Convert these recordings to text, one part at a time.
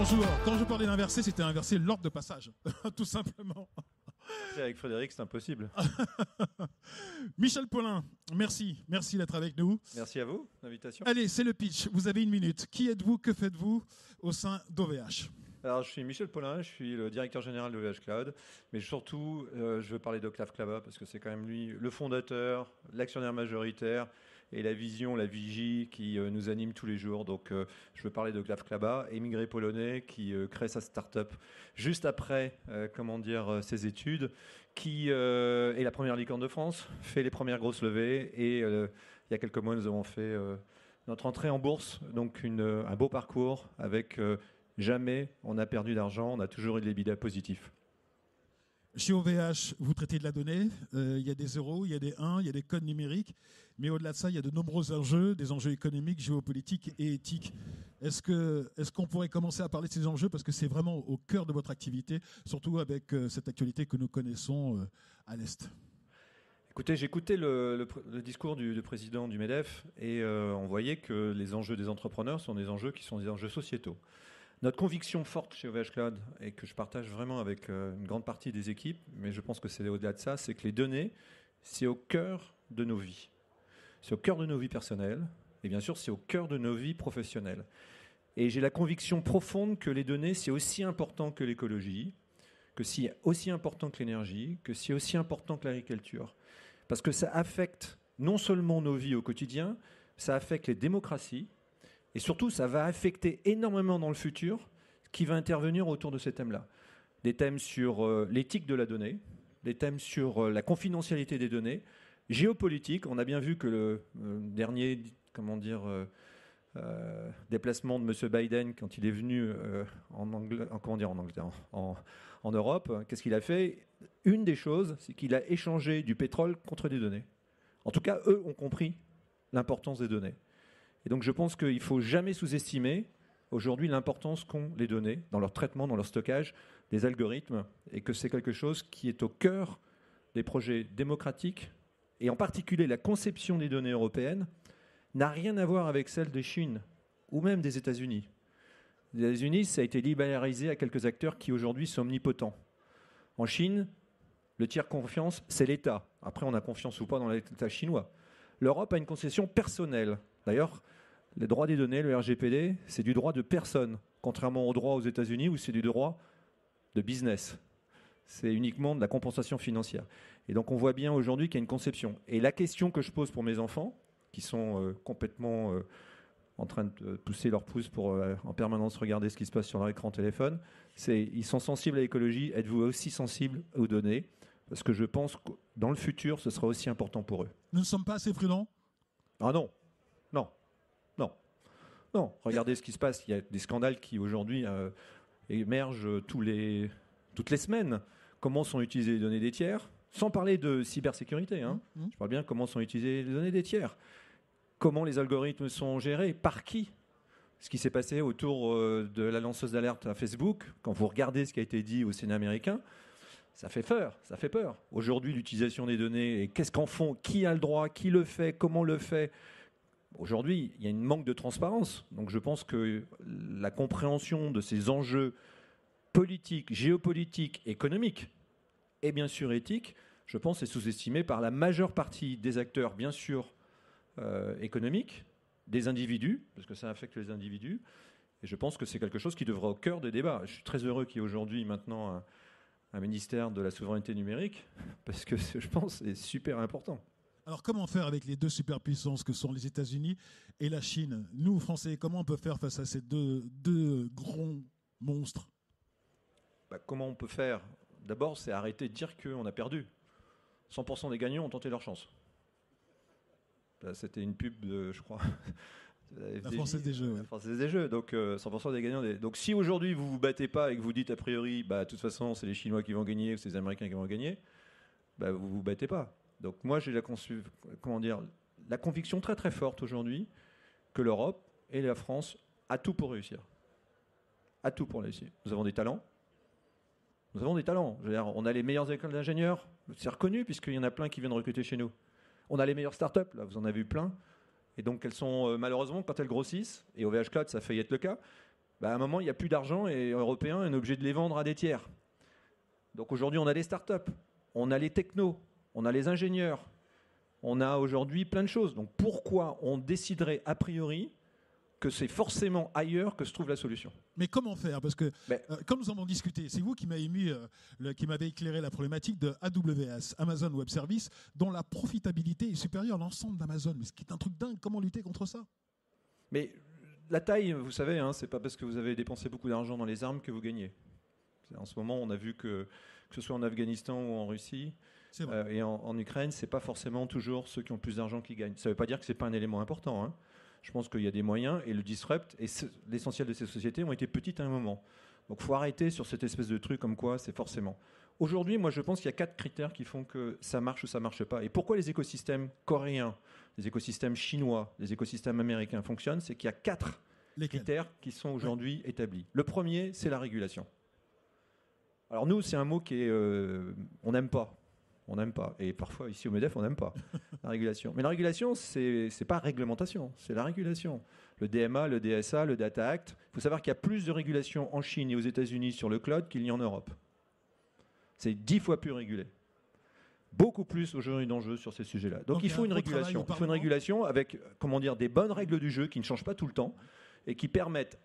Bonjour. Quand je parlais d'inverser, c'était inverser l'ordre de passage, tout simplement. Avec Frédéric, c'est impossible. Michel Paulin, merci d'être avec nous. Merci à vous, l'invitation. Allez, c'est le pitch. Vous avez une minute. Qui êtes-vous, que faites-vous au sein d'OVH ? Alors, je suis Michel Paulin, je suis le directeur général de OVH Cloud, mais surtout, je veux parler d'Octave Klaba parce que c'est quand même lui le fondateur, l'actionnaire majoritaire et la vision, la vigie qui nous anime tous les jours. Donc, je veux parler d'Octave Klaba, émigré polonais qui crée sa start-up juste après, ses études, qui est la première licorne de France, fait les premières grosses levées et il y a quelques mois, nous avons fait notre entrée en bourse, donc un beau parcours avec... jamais on a perdu d'argent, on a toujours eu de l'EBITDA positif. Chez OVH, vous traitez de la donnée. Il y a des euros, il y a des 1, il y a des codes numériques. Mais au-delà de ça, il y a de nombreux enjeux, des enjeux économiques, géopolitiques et éthiques. Est-ce qu'on pourrait commencer à parler de ces enjeux parce que c'est vraiment au cœur de votre activité, surtout avec cette actualité que nous connaissons à l'Est ? Écoutez, j'écoutais le discours du président du MEDEF et on voyait que les enjeux des entrepreneurs sont des enjeux qui sont des enjeux sociétaux. Notre conviction forte chez OVH Cloud, et que je partage vraiment avec une grande partie des équipes, mais je pense que c'est au-delà de ça, c'est que les données, c'est au cœur de nos vies. C'est au cœur de nos vies personnelles, et bien sûr, c'est au cœur de nos vies professionnelles. Et j'ai la conviction profonde que les données, c'est aussi important que l'écologie, que c'est aussi important que l'énergie, que c'est aussi important que l'agriculture. Parce que ça affecte non seulement nos vies au quotidien, ça affecte les démocraties, et surtout, ça va affecter énormément dans le futur ce qui va intervenir autour de ces thèmes-là. Des thèmes sur l'éthique de la donnée, des thèmes sur la confidentialité des données, géopolitique. On a bien vu que le dernier, déplacement de M. Biden quand il est venu en Europe, qu'est-ce qu'il a fait ? Une des choses, c'est qu'il a échangé du pétrole contre des données. En tout cas, eux ont compris l'importance des données. Et donc je pense qu'il ne faut jamais sous-estimer aujourd'hui l'importance qu'ont les données dans leur traitement, dans leur stockage, des algorithmes, et que c'est quelque chose qui est au cœur des projets démocratiques, et en particulier la conception des données européennes n'a rien à voir avec celle de Chine ou même des États-Unis. Les États-Unis, ça a été libéralisé à quelques acteurs qui aujourd'hui sont omnipotents. En Chine, le tiers confiance, c'est l'État. Après, on a confiance ou pas dans l'État chinois. L'Europe a une concession personnelle. D'ailleurs, les droits des données, le RGPD, c'est du droit de personne, contrairement au droit aux États-Unis où c'est du droit de business. C'est uniquement de la compensation financière. Et donc on voit bien aujourd'hui qu'il y a une conception. Et la question que je pose pour mes enfants, qui sont complètement en train de pousser leur pouce pour en permanence regarder ce qui se passe sur leur écran téléphone, c'est ils sont sensibles à l'écologie. Êtes-vous aussi sensibles aux données ? Parce que je pense que dans le futur, ce sera aussi important pour eux. Nous ne sommes pas assez prudents ? Ah non. Non, regardez ce qui se passe. Il y a des scandales qui aujourd'hui émergent toutes les semaines. Comment sont utilisées les données des tiers ? Sans parler de cybersécurité. Je parle bien comment sont utilisées les données des tiers. Comment les algorithmes sont gérés ? Par qui ? Ce qui s'est passé autour de la lanceuse d'alerte à Facebook, quand vous regardez ce qui a été dit au Sénat américain, ça fait peur. Aujourd'hui, l'utilisation des données, et qu'est-ce qu'en font ? Qui a le droit ? Qui le fait ? Comment le fait ? Aujourd'hui, il y a une manque de transparence. Donc je pense que la compréhension de ces enjeux politiques, géopolitiques, économiques et bien sûr éthiques, je pense, est sous-estimée par la majeure partie des acteurs, bien sûr économiques, des individus, parce que ça affecte les individus. Et je pense que c'est quelque chose qui devra au cœur des débats. Je suis très heureux qu'il y ait aujourd'hui maintenant un ministère de la souveraineté numérique, parce que je pense que c'est super important. Alors comment faire avec les deux superpuissances que sont les États-Unis et la Chine ? Nous, Français, comment on peut faire face à ces deux grands monstres ? Comment on peut faire ? D'abord, c'est arrêter de dire qu'on a perdu. 100% des gagnants ont tenté leur chance. C'était une pub de, je crois... La Française des Jeux. Ouais. La Française des Jeux, donc 100% des gagnants. Donc si aujourd'hui vous vous battez pas et que vous dites a priori, de toute façon c'est les Chinois qui vont gagner ou c'est les Américains qui vont gagner, vous vous battez pas. Donc moi j'ai la conviction très très forte aujourd'hui que l'Europe et la France a tout pour réussir. A tout pour réussir. Nous avons des talents. Je veux dire, on a les meilleures écoles d'ingénieurs. C'est reconnu puisqu'il y en a plein qui viennent recruter chez nous. On a les meilleures startups, là vous en avez eu plein. Et donc elles sont malheureusement quand elles grossissent, et OVH Cloud ça a failli être le cas, à un moment, il n'y a plus d'argent et les Européens, on est obligé de les vendre à des tiers. Donc aujourd'hui, on a les startups, on a les technos, on a les ingénieurs, on a aujourd'hui plein de choses. Donc pourquoi on déciderait a priori que c'est forcément ailleurs que se trouve la solution? Mais comment faire? Parce que, comme nous en avons discuté, c'est vous qui m'avez éclairé la problématique de AWS, Amazon Web Services, dont la profitabilité est supérieure à l'ensemble d'Amazon. Mais ce qui est un truc dingue, comment lutter contre ça? Mais la taille, vous savez, c'est pas parce que vous avez dépensé beaucoup d'argent dans les armes que vous gagnez. En ce moment, on a vu que ce soit en Afghanistan ou en Russie et en Ukraine, c'est pas forcément toujours ceux qui ont plus d'argent qui gagnent. Ça ne veut pas dire que c'est pas un élément important. Je pense qu'il y a des moyens et le disrupt et l'essentiel de ces sociétés ont été petites à un moment. Donc il faut arrêter sur cette espèce de truc comme quoi c'est forcément. Aujourd'hui, moi je pense qu'il y a 4 critères qui font que ça marche ou ça marche pas. Et pourquoi les écosystèmes coréens, les écosystèmes chinois, les écosystèmes américains fonctionnent, c'est qu'il y a 4 critères qui sont aujourd'hui établis. Le premier, c'est la régulation. Alors nous, c'est un mot qui est, on n'aime pas. On n'aime pas. Et parfois, ici au MEDEF, on n'aime pas la régulation. Mais la régulation, c'est pas réglementation, c'est la régulation. Le DMA, le DSA, le Data Act. Il faut savoir qu'il y a plus de régulation en Chine et aux États-Unis sur le cloud qu'il y a en Europe. C'est 10 fois plus régulé. Beaucoup plus aujourd'hui d'enjeux sur ces sujets-là. Donc il faut une régulation. Il faut une régulation avec, des bonnes règles du jeu qui ne changent pas tout le temps et qui permettent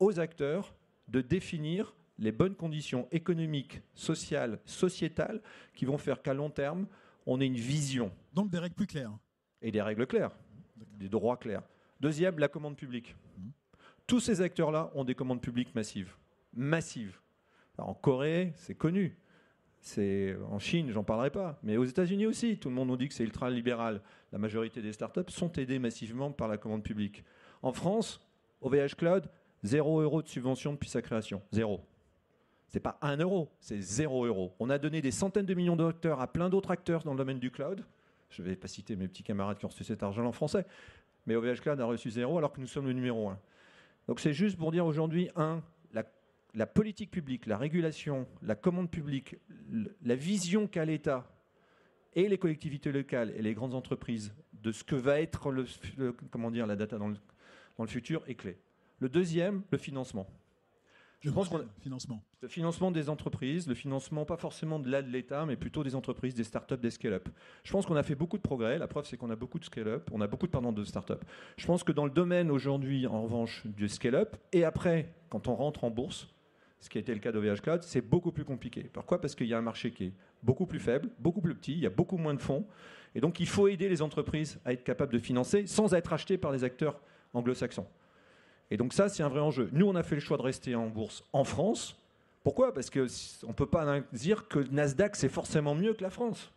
aux acteurs de définir les bonnes conditions économiques, sociales, sociétales qui vont faire qu'à long terme, on ait une vision. Donc des règles plus claires. Et des règles claires, des droits clairs. Deuxième, la commande publique. Tous ces acteurs-là ont des commandes publiques massives. Massives. Alors, en Corée, c'est connu. En Chine, j'en parlerai pas. Mais aux États-Unis aussi, tout le monde nous dit que c'est ultra-libéral. La majorité des startups sont aidées massivement par la commande publique. En France, OVH Cloud, 0 € de subvention depuis sa création. 0. C'est pas 1 €, c'est 0 €. On a donné des centaines de millions d'acteurs à plein d'autres acteurs dans le domaine du cloud. Je ne vais pas citer mes petits camarades qui ont reçu cet argent en français. Mais OVH Cloud a reçu 0 alors que nous sommes le numéro 1. Donc c'est juste pour dire aujourd'hui, la politique publique, la régulation, la commande publique, la vision qu'a l'État et les collectivités locales et les grandes entreprises de ce que va être la data dans le futur est clé. Le deuxième, le financement. Le financement des entreprises, le financement pas forcément de l'État, mais plutôt des entreprises, des startups, des scale-up. Je pense qu'on a fait beaucoup de progrès. La preuve, c'est qu'on a beaucoup de scale-up, on a beaucoup de startups. Je pense que dans le domaine aujourd'hui, en revanche, du scale-up, et après, quand on rentre en bourse, ce qui a été le cas d'OVH Cloud, c'est beaucoup plus compliqué. Pourquoi ? Parce qu'il y a un marché qui est beaucoup plus faible, beaucoup plus petit, il y a beaucoup moins de fonds. Et donc, il faut aider les entreprises à être capables de financer sans être achetées par les acteurs anglo-saxons. Et donc ça, c'est un vrai enjeu. Nous, on a fait le choix de rester en bourse en France. Pourquoi ? Parce qu'on ne peut pas dire que Nasdaq, c'est forcément mieux que la France.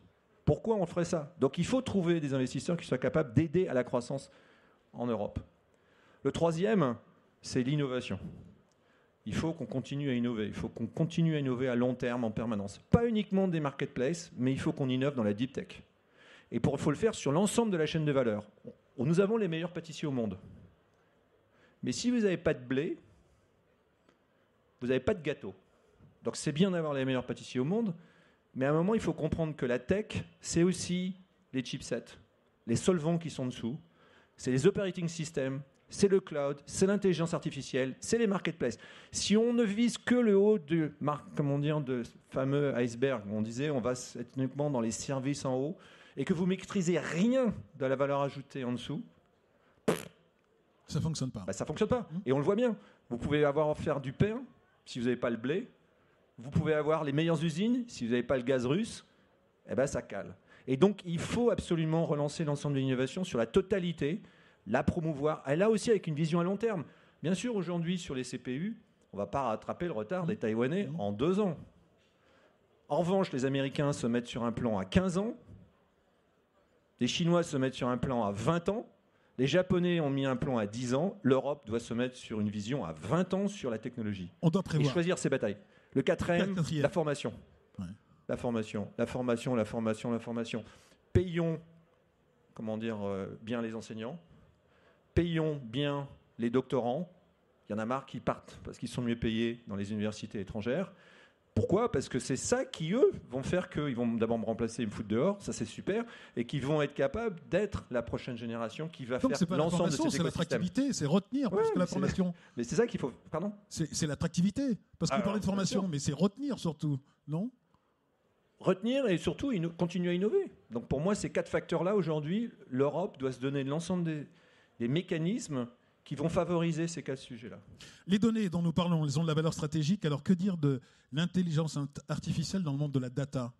Pourquoi on ferait ça ? Donc il faut trouver des investisseurs qui soient capables d'aider à la croissance en Europe. Le troisième, c'est l'innovation. Il faut qu'on continue à innover. Il faut qu'on continue à innover à long terme en permanence. Pas uniquement des marketplaces, mais il faut qu'on innove dans la deep tech. Et il faut le faire sur l'ensemble de la chaîne de valeur. Nous avons les meilleurs pâtissiers au monde. Mais si vous n'avez pas de blé, vous n'avez pas de gâteau. Donc c'est bien d'avoir les meilleurs pâtissiers au monde, mais à un moment, il faut comprendre que la tech, c'est aussi les chipsets, les solvants qui sont dessous, c'est les operating systems, c'est le cloud, c'est l'intelligence artificielle, c'est les marketplaces. Si on ne vise que le haut de fameux iceberg, on disait on va être uniquement dans les services en haut, et que vous maîtrisez rien de la valeur ajoutée en dessous, ça ne fonctionne pas. Ça ne fonctionne pas. Et on le voit bien. Vous pouvez faire du pain si vous n'avez pas le blé. Vous pouvez avoir les meilleures usines si vous n'avez pas le gaz russe. Ça cale. Et donc, il faut absolument relancer l'ensemble de l'innovation sur la totalité, la promouvoir. Et là aussi, avec une vision à long terme. Bien sûr, aujourd'hui, sur les CPU, on ne va pas rattraper le retard des Taïwanais en 2 ans. En revanche, les Américains se mettent sur un plan à 15 ans. Les Chinois se mettent sur un plan à 20 ans. Les Japonais ont mis un plan à 10 ans. L'Europe doit se mettre sur une vision à 20 ans sur la technologie. On doit prévoir. Et choisir ses batailles. Le quatrième, la formation. Ouais. La formation. Payons, bien les enseignants. Payons bien les doctorants. Il y en a marre qui partent parce qu'ils sont mieux payés dans les universités étrangères. Pourquoi ? Parce que c'est ça qui, eux, vont faire qu'ils vont d'abord me remplacer et me foutre dehors, ça c'est super, et qu'ils vont être capables d'être la prochaine génération qui va Donc, faire l'ensemble de cet c'est écosystème. l'attractivité, c'est retenir plus que la formation. Mais c'est ça qu'il faut... Pardon ? C'est l'attractivité. Parce que vous parlez de formation, mais c'est retenir surtout, non ? Retenir et surtout continuer à innover. Donc pour moi, ces 4 facteurs-là, aujourd'hui, l'Europe doit se donner l'ensemble des mécanismes qui vont favoriser ces 4 sujets-là. Les données dont nous parlons, elles ont de la valeur stratégique. Alors que dire de l'intelligence artificielle dans le monde de la data ?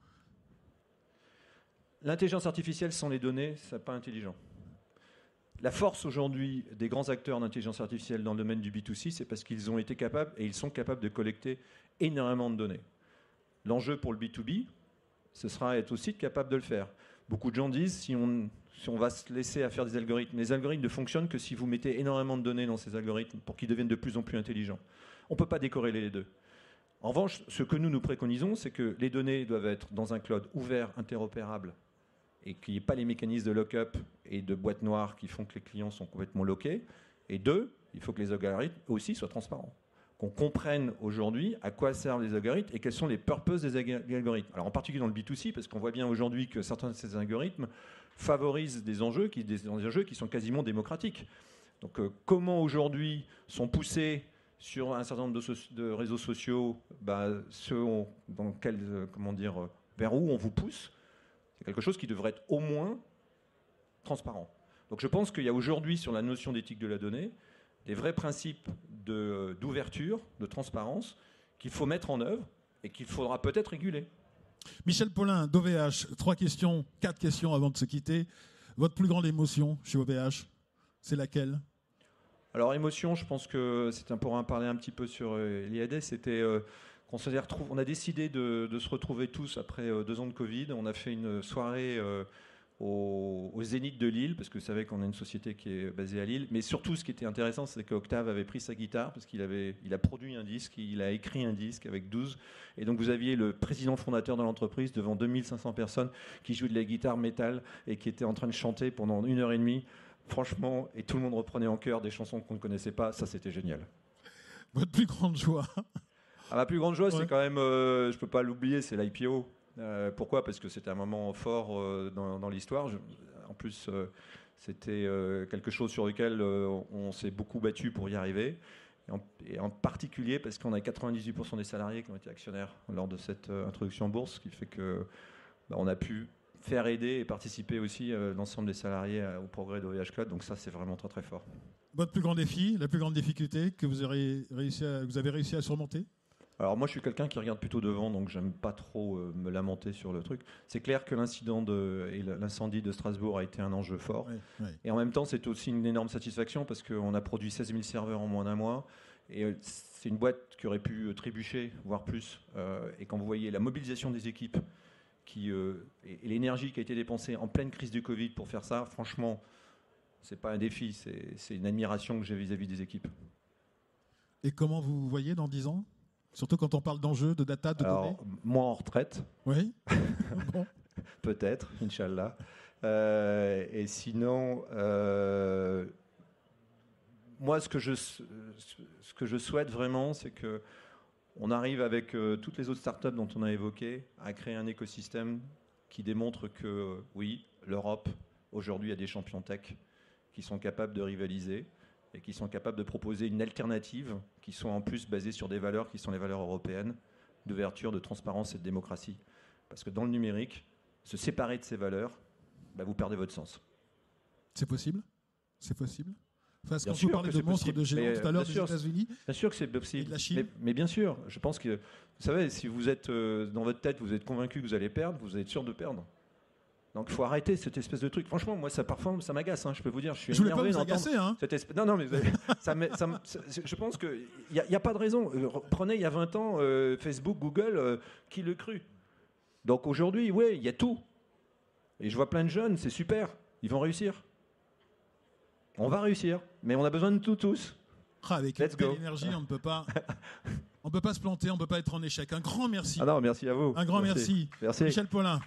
L'intelligence artificielle sans les données, ce n'est pas intelligent. La force aujourd'hui des grands acteurs d'intelligence artificielle dans le domaine du B2C, c'est parce qu'ils ont été capables et ils sont capables de collecter énormément de données. L'enjeu pour le B2B, ce sera être aussi capable de le faire. Beaucoup de gens disent si on va se laisser à faire des algorithmes, les algorithmes ne fonctionnent que si vous mettez énormément de données dans ces algorithmes pour qu'ils deviennent de plus en plus intelligents. On ne peut pas décorréler les deux. En revanche, ce que nous préconisons, c'est que les données doivent être dans un cloud ouvert, interopérable, et qu'il n'y ait pas les mécanismes de lock-up et de boîtes noires qui font que les clients sont complètement loqués. Et 2, il faut que les algorithmes aussi soient transparents. Qu'on comprenne aujourd'hui à quoi servent les algorithmes et quels sont les purposes des algorithmes. Alors en particulier dans le B2C, parce qu'on voit bien aujourd'hui que certains de ces algorithmes favorisent des enjeux qui sont quasiment démocratiques. Donc comment aujourd'hui sont poussés sur un certain nombre de réseaux sociaux vers où on vous pousse, c'est quelque chose qui devrait être au moins transparent. Donc je pense qu'il y a aujourd'hui sur la notion d'éthique de la donnée des vrais principes d'ouverture, de transparence qu'il faut mettre en œuvre et qu'il faudra peut-être réguler. Michel Paulin, d'OVH, 4 questions avant de se quitter. Votre plus grande émotion chez OVH, c'est laquelle ? Alors émotion, je pense que pour en parler un petit peu sur l'IAD, c'était on a décidé de se retrouver tous après 2 ans de Covid. On a fait une soirée au Zénith de Lille, parce que vous savez qu'on a une société qui est basée à Lille. Mais surtout, ce qui était intéressant, c'est qu'Octave avait pris sa guitare, parce qu'il a produit un disque, il a écrit un disque avec 12. Et donc, vous aviez le président fondateur de l'entreprise devant 2500 personnes qui jouaient de la guitare métal et qui étaient en train de chanter pendant 1h30. Franchement, et tout le monde reprenait en chœur des chansons qu'on ne connaissait pas. Ça, c'était génial. Votre plus grande joie ? Ma plus grande joie, c'est quand même, je ne peux pas l'oublier, c'est l'IPO. Pourquoi ? Parce que c'était un moment fort dans l'histoire. En plus, c'était quelque chose sur lequel on s'est beaucoup battu pour y arriver. Et en particulier parce qu'on a 98% des salariés qui ont été actionnaires lors de cette introduction en bourse, ce qui fait qu'on a pu faire aider et participer aussi l'ensemble des salariés au progrès d'OVH Cloud. Donc ça, c'est vraiment très très fort. Votre plus grand défi, la plus grande difficulté que vous avez réussi à surmonter ? Alors moi je suis quelqu'un qui regarde plutôt devant, donc j'aime pas trop me lamenter sur le truc. C'est clair que l'incendie de Strasbourg a été un enjeu fort. Oui. Et en même temps c'est aussi une énorme satisfaction parce qu'on a produit 16 000 serveurs en moins d'un mois. Et c'est une boîte qui aurait pu trébucher, voire plus. Et quand vous voyez la mobilisation des équipes et l'énergie qui a été dépensée en pleine crise du Covid pour faire ça, franchement, c'est pas un défi, c'est une admiration que j'ai vis-à-vis des équipes. Et comment vous vous voyez dans 10 ans ? Surtout quand on parle d'enjeux, de data, de données. Moi en retraite. Oui. Bon. Peut-être, Inch'Allah. Et sinon, moi, ce que je souhaite vraiment, c'est qu'on arrive avec toutes les autres startups dont on a évoqué à créer un écosystème qui démontre que, oui, l'Europe, aujourd'hui, a des champions tech qui sont capables de rivaliser et qui sont capables de proposer une alternative qui soit en plus basée sur des valeurs qui sont les valeurs européennes, d'ouverture, de transparence et de démocratie. Parce que dans le numérique, se séparer de ces valeurs, vous perdez votre sens. C'est possible ? C'est possible ? Parce qu'on vous parlait de monstres de géants tout à l'heure des États-Unis. Bien sûr que c'est possible. Et de la Chine. Mais bien sûr, je pense que, vous savez, si vous êtes dans votre tête, vous êtes convaincu que vous allez perdre, vous êtes sûr de perdre. Donc il faut arrêter cette espèce de truc. Franchement, moi, parfois, ça m'agace. Je peux vous dire, je suis énervé d'entendre cette espèce. Non, mais je pense qu'il n'y a pas de raison. Prenez il y a 20 ans Facebook, Google, qui le crut. Donc aujourd'hui, oui, il y a tout. Et je vois plein de jeunes, c'est super. Ils vont réussir. On va réussir, mais on a besoin de tous. Avec une telle énergie, on ne peut pas. On ne peut pas se planter, on ne peut pas être en échec. Un grand merci. Ah non, merci à vous. Un grand merci. Merci. Michel Paulin.